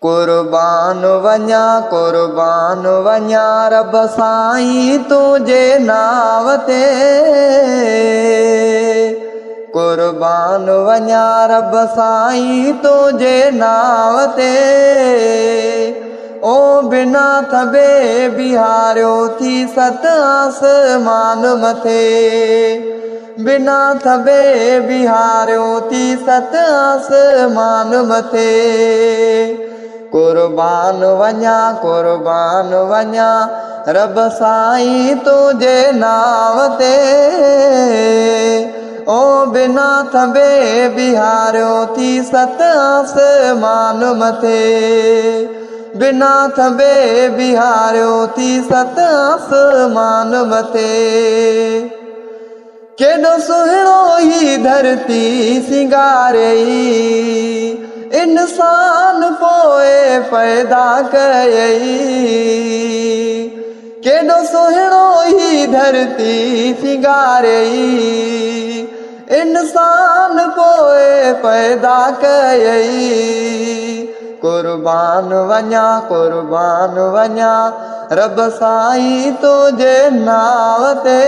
कुर्बान वञा रब साईं तुझे नाव ते। कुर्बान वञा रब साईं तुझे नाव ते। ओ बिना थबे बिहारियो थी सत आसमान मथे। बिना थबे बिहारियो थी सत आसमान मथे। कुर्बान वञा रब साईं तुझे नाव ते। ओ बिना थबे बिहारियो थी सत आसमान मथे। बिना थबे बिहारियो थी सत आसमान मथे। केॾो सुहिणो ही धरती सिंगारई इंसान पोए पैदा कयई। केॾो सुहिणो ही धरती सिंगारई इंसान पोए पैदा कयई। कुर्बान वञा रब साईं तुझे नाव ते।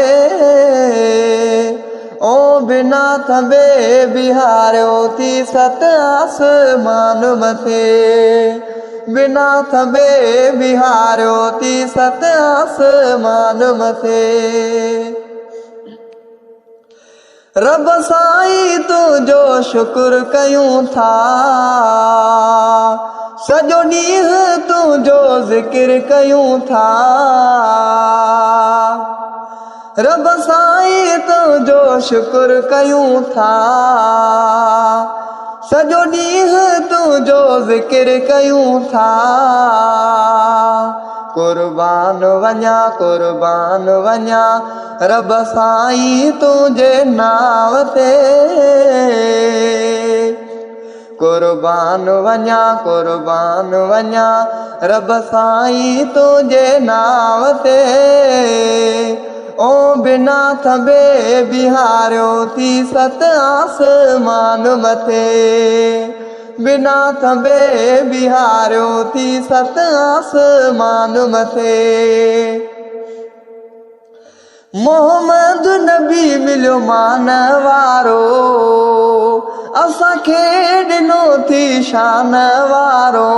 ओ बिना थबे बिहारियो थी सत आसमान मथे। बिना थबे बिहारियो थी सत आसमान मथे। रब साईं तुझो शुक्र कयूं था। सॼो ॾींहुं तुझो ज़िक्र कयूं था। रब साईं तुझो शुक्र कयूं था। सॼो ॾींहुं तुझो ज़िक्र कयूं था। कुर्बान वञा रब साईं तुझे नाव ते। कुर्बान वञा रब साईं तुझे नाव ते। ओ बिना थबे बिहारियो थी सत आसमान मथे। बिना थबे बिहारियो थी सत आसमान मथे। मोहम्मद नबी मिलियो मान वारो असांखे ॾिनो थी शान वारो।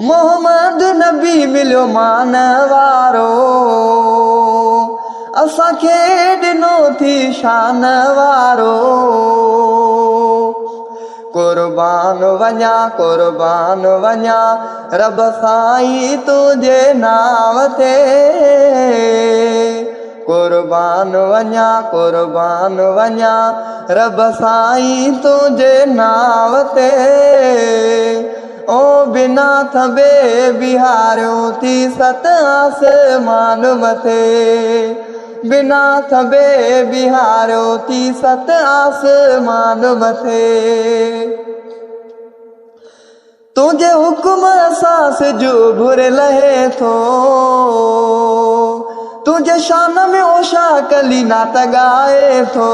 मोहम्मद नबी मिलियो मान वारो असांखे ॾिनो थी शान वारो। कुर्बान वञा रब साईं तुझे नाव ते। कुर्बान वञा रब साईं तुझे नाव ते। ओ बिना थबे बिहारियो थी सत आसमान मथे। बिना थबे बिहारियो थी सत आसमान मथे। तुझे हुक्म सां सिजु भुर लहे थो। तुझे शान में ओशा कली नात ॻाए थो।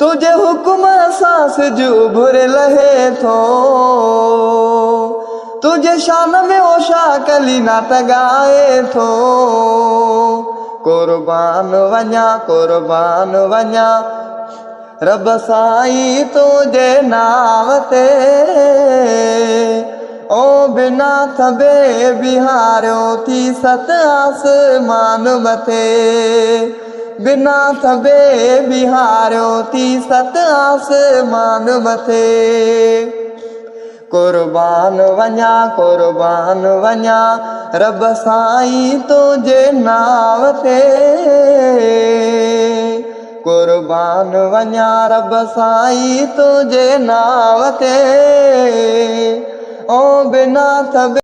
तुझे हुक्म सां सिजु भुर लहे थो। तुझे शान में ओशा कली नात ॻाए थो। कुर्बान वञा रब साईं तुझे नाव ते। ओ बिना थबे बिहारियो थी सत आसमान मथे। बिना थबे बिहारियो थी सत आसमान मथे। कुर्बान वञा रब साईं तुझे नाव ते। कुर्बान वञा रब साईं तुझे नाव ते। ओ बिना थबे